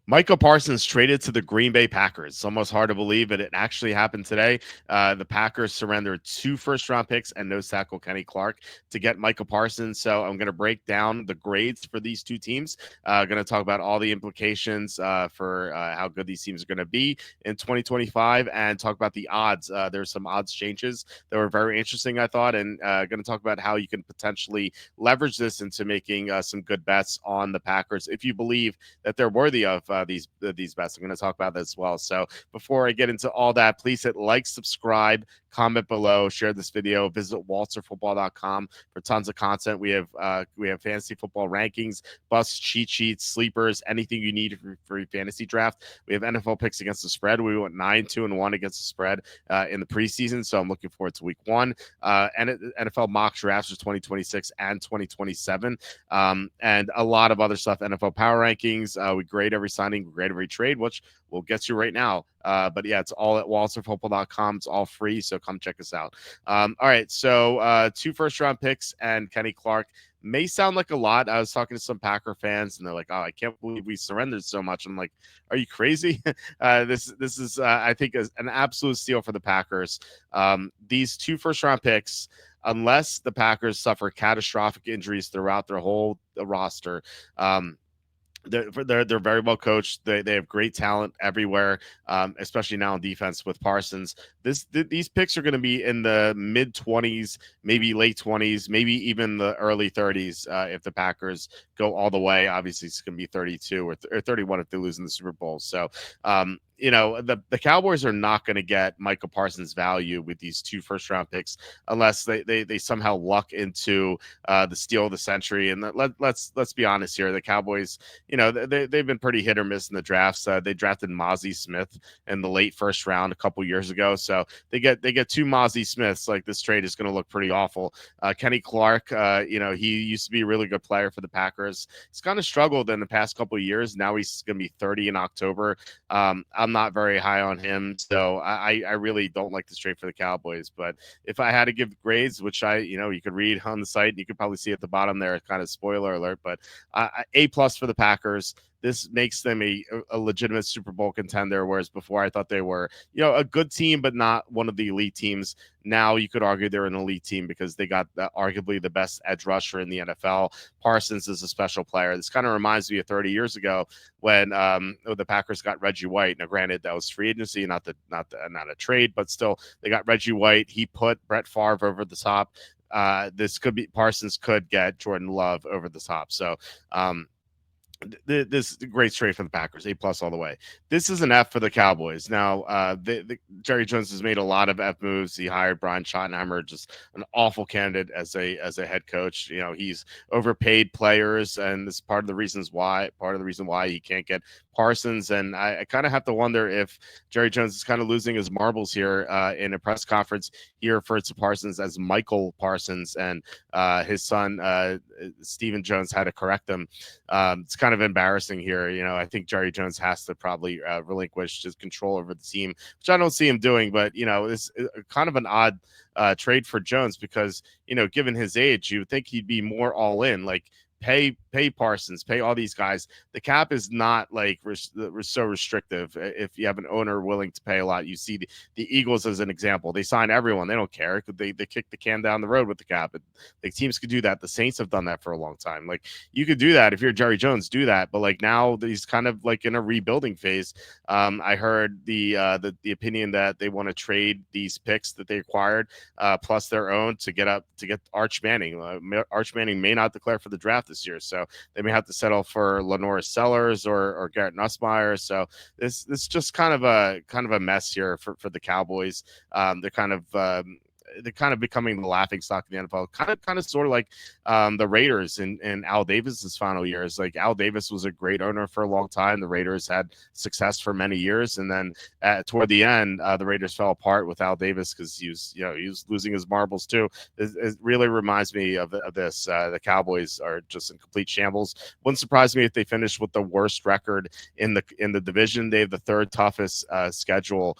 Micah Parsons traded to the Green Bay Packers. It's almost hard to believe, but it actually happened today. The Packers surrendered 2 first-round picks and nose tackle Kenny Clark to get Micah Parsons. So I'm going to break down the grades for these two teams. Going to talk about all the implications for how good these teams are going to be in 2025, and talk about the odds. There's some odds changes that were very interesting, I thought, and going to talk about how you can potentially leverage this into making some good bets on the Packers if you believe that they're worthy of these bets. I'm going to talk about that as well. So before I get into all that, please hit like, subscribe, comment below, share this video, visit walterfootball.com for tons of content. We have fantasy football rankings, busts, cheat sheets, sleepers, anything you need for your fantasy draft. We have NFL picks against the spread. We went 9-2-1 against the spread in the preseason, so I'm looking forward to week one. And NFL mock drafts for 2026 and 2027, and a lot of other stuff. NFL power rankings. We grade every signing, we grade every trade, which we'll get to right now. But yeah, it's all at walterfootball.com. It's all free, so come check us out. All right, so 2 first-round picks and Kenny Clark may sound like a lot. I was talking to some Packer fans, and they're like, "Oh, I can't believe we surrendered so much." I'm like, "Are you crazy?" This is I think an absolute steal for the Packers. These 2 first-round picks, unless the Packers suffer catastrophic injuries throughout their whole roster. They're very well coached. They have great talent everywhere, especially now in defense with Parsons. These picks are going to be in the mid-20s, maybe late 20s, maybe even the early 30s if the Packers go all the way. Obviously, it's going to be 32 or 31 if they lose in the Super Bowl. So, the Cowboys are not going to get Micah Parsons' value with these 2 first-round picks unless they somehow luck into the steal of the century. And let's be honest here, the Cowboys, they've been pretty hit or miss in the drafts. They drafted Mozzie Smith in the late first round a couple years ago, so they get 2 Mozzie Smiths. Like, this trade is going to look pretty awful. Kenny Clark, he used to be a really good player for the Packers. He's kind of struggled in the past couple of years. Now he's going to be 30 in October. I'm not very high on him, so I really don't like this trade for the Cowboys. But if I had to give grades, which you could read on the site, and you could probably see at the bottom there, kind of spoiler alert, but A+ for the Packers. This makes them a legitimate Super Bowl contender, whereas before I thought they were, a good team, but not one of the elite teams. Now you could argue they're an elite team because they got arguably the best edge rusher in the NFL. Parsons is a special player. This kind of reminds me of 30 years ago when the Packers got Reggie White. Now, granted, that was free agency, not a trade, but still, they got Reggie White. He put Brett Favre over the top. Parsons could get Jordan Love over the top. So, this great trade for the Packers, A+ all the way. This is an F for the Cowboys. Now, Jerry Jones has made a lot of F moves. He hired Brian Schottenheimer, just an awful candidate as a head coach. He's overpaid players, and this is part of the reason why he can't get Parsons. And I kind of have to wonder if Jerry Jones is kind of losing his marbles here. In a press conference, he referred to Parsons as Michael Parsons, and his son Stephen Jones had to correct him. It's kind of embarrassing here. I think Jerry Jones has to probably relinquish his control over the team, which I don't see him doing. But it's kind of an odd trade for Jones because given his age, you would think he'd be more all in, like pay Parsons, pay all these guys. The cap is not like so restrictive. If you have an owner willing to pay a lot, you see the Eagles as an example. They sign everyone. They don't care. They kick the can down the road with the cap. Like, teams could do that. The Saints have done that for a long time. Like, you could do that if you're Jerry Jones, do that. But like, now he's kind of like in a rebuilding phase. I heard the opinion that they want to trade these picks that they acquired plus their own to get Arch Manning. Arch Manning may not declare for the draft this year, so they may have to settle for Lenore Sellers or Garrett Nussmeier. So this just kind of a mess here for the Cowboys. They're kind of becoming the laughing stock in the NFL. Kind of sort of like the Raiders in Al Davis's final years. Like, Al Davis was a great owner for a long time. The Raiders had success for many years, and then toward the end, the Raiders fell apart with Al Davis because he was losing his marbles too. It really reminds me of this. The Cowboys are just in complete shambles. Wouldn't surprise me if they finish with the worst record in the division. They have the third toughest schedule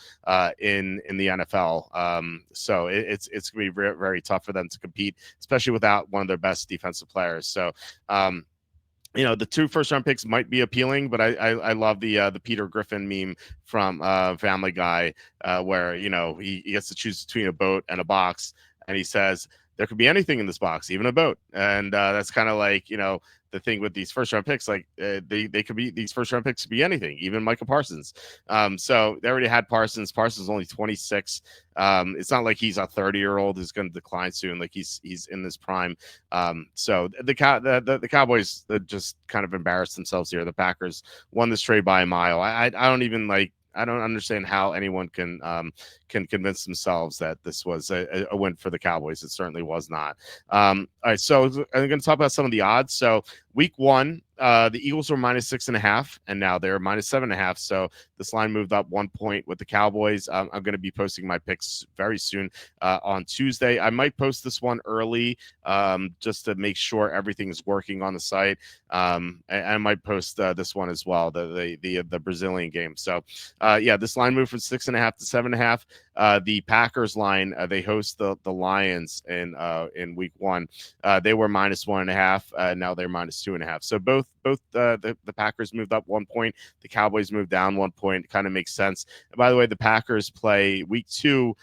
in the NFL. So it's going to be very, very tough for them to compete, especially without one of their best defensive players. So The two first round picks might be appealing, but I love the Peter Griffin meme from Family Guy, where he gets to choose between a boat and a box, and he says there could be anything in this box, even a boat, and that's kind of like the thing with these first round picks, like they could be these first round picks could be anything, even Micah Parsons. So they already had Parsons. Parsons is only 26. It's not like he's a 30-year-old who's going to decline soon. Like he's in this prime. So the Cowboys just kind of embarrassed themselves here. The Packers won this trade by a mile. I don't even like. I don't understand how anyone can convince themselves that this was a win for the Cowboys. It certainly was not. All right, so I'm going to talk about some of the odds. So week one, the Eagles were -6.5, and now they're -7.5. So this line moved up 1 point with the Cowboys. I'm going to be posting my picks very soon on Tuesday. I might post this one early just to make sure everything is working on the site. I might post this one as well, the Brazilian game. So yeah, this line moved from 6.5 to 7.5. The Packers line, they host the Lions in week one. They were -1.5. Now they're -2.5. So both the Packers moved up 1 point. The Cowboys moved down 1 point. Kind of makes sense. And by the way, the Packers play week two.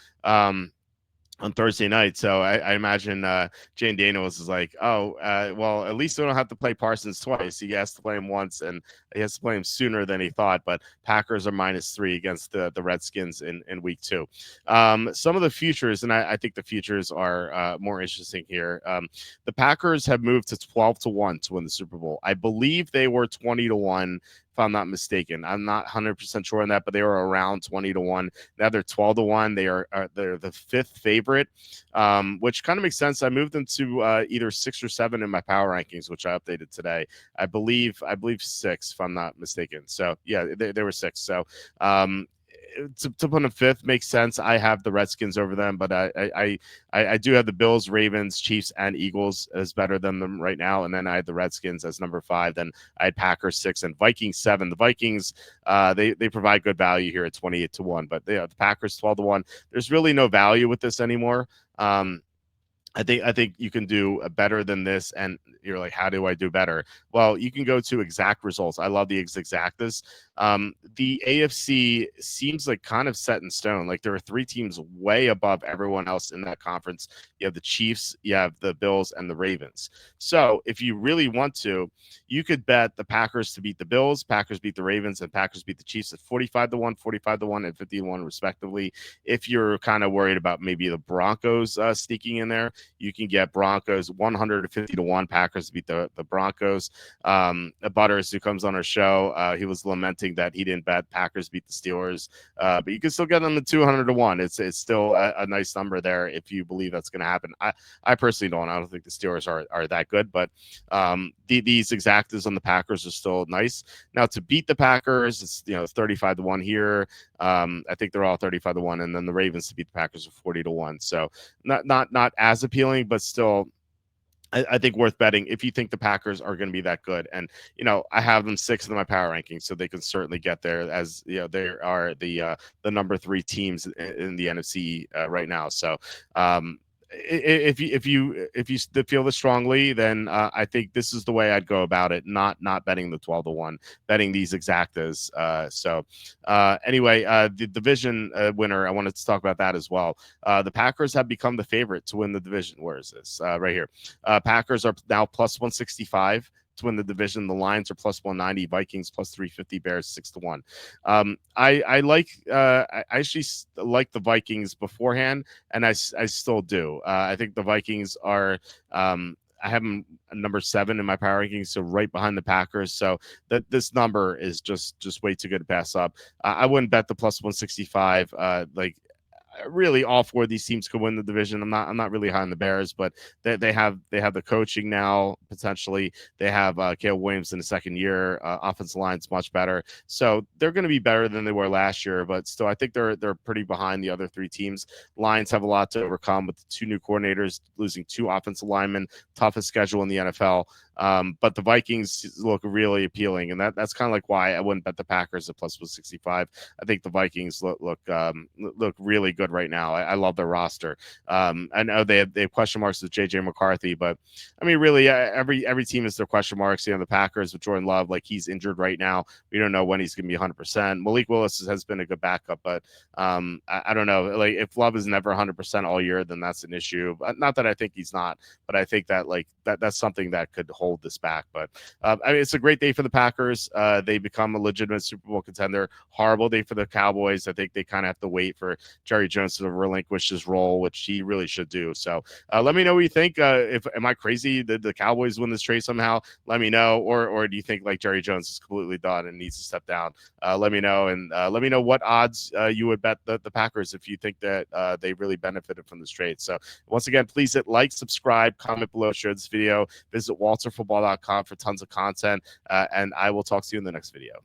On Thursday night. So I imagine Jane Daniels is like, oh, well, at least we don't have to play Parsons twice. He has to play him once, and he has to play him sooner than he thought. But Packers are -3 against the Redskins in week two. Some of the futures, and I think the futures are more interesting here. The Packers have moved to 12-1 to win the Super Bowl. I believe they were 20-1. If I'm not mistaken, I'm not 100% sure on that, but they were around 20-1. Now they're 12-1. They're the fifth favorite, which kind of makes sense. I moved them to either 6 or 7 in my power rankings, which I updated today. I believe 6, if I'm not mistaken. So yeah, they were 6. So to put them fifth makes sense. I have the Redskins over them, but I do have the Bills, Ravens, Chiefs, and Eagles as better than them right now. And then I had the Redskins as number 5. Then I had Packers 6 and Vikings 7. The Vikings, they provide good value here at 28-1, but the Packers 12-1. There's really no value with this anymore. I think you can do better than this, and you're like, how do I do better? Well, you can go to exact results. I love the exactas. The AFC seems like kind of set in stone. Like there are 3 teams way above everyone else in that conference. You have the Chiefs, you have the Bills, and the Ravens. So if you really want to, you could bet the Packers to beat the Bills, Packers beat the Ravens, and Packers beat the Chiefs at 45-1, 45-1, and 50-1 respectively. If you're kind of worried about maybe the Broncos sneaking in there, you can get Broncos 150-1. Packers beat the Broncos. Butters, who comes on our show, he was lamenting that he didn't bet Packers beat the Steelers, but you can still get them to 200-1. It's still a nice number there if you believe that's going to happen. I personally don't. I don't think the Steelers are that good, but these exactas on the Packers are still nice. Now to beat the Packers, it's 35-1 here. I think they're all 35-1, and then the Ravens to beat the Packers are 40-1. So not as appealing, but still I think worth betting if you think the Packers are going to be that good. And I have them 6th in my power rankings, so they can certainly get there. As they are the number 3 teams in the NFC right now. So if you feel this strongly, then I think this is the way I'd go about it. Not betting the 12-1, betting these exactas. Anyway, the division winner, I wanted to talk about that as well. The Packers have become the favorite to win the division. Where is this? Right here. Packers are now plus 165 to win the division. The Lions are plus 190, Vikings plus 350, Bears 6-1. I like I actually like the Vikings beforehand, and I still do. I think the Vikings are I have them number 7 in my power rankings, so right behind the Packers. So that this number is just way too good to pass up. I wouldn't bet the plus 165. Really all 4 of these teams could win the division. I'm not really high on the Bears, but they have the coaching now potentially. They have Caleb Williams in the second year. Offensive line's much better, so they're going to be better than they were last year. But still, I think they're pretty behind the other 3 teams. Lions have a lot to overcome with the 2 new coordinators, losing 2 offensive linemen, toughest schedule in the NFL. But the Vikings look really appealing, and that's kind of like why I wouldn't bet the Packers at plus 165. I think the Vikings look really good good right now. I love their roster. I know they have question marks with JJ McCarthy, but I mean, really, every team has their question marks. You know, the Packers with Jordan Love, like he's injured right now. We don't know when he's going to be 100%. Malik Willis has been a good backup, but I don't know. Like if Love is never 100% all year, then that's an issue. Not that I think he's not, but I think that like that's something that could hold this back. But I mean, it's a great day for the Packers. They become a legitimate Super Bowl contender. Horrible day for the Cowboys. I think they kind of have to wait for Jerry Jones to relinquish his role, which he really should do. So let me know what you think. If am I crazy? Did the Cowboys win this trade somehow? Let me know. Or do you think like Jerry Jones is completely done and needs to step down? Let me know, and let me know what odds you would bet the Packers if you think that they really benefited from this trade. So once again, please hit like, subscribe, comment below, share this video. Visit walterfootball.com for tons of content, and I will talk to you in the next video.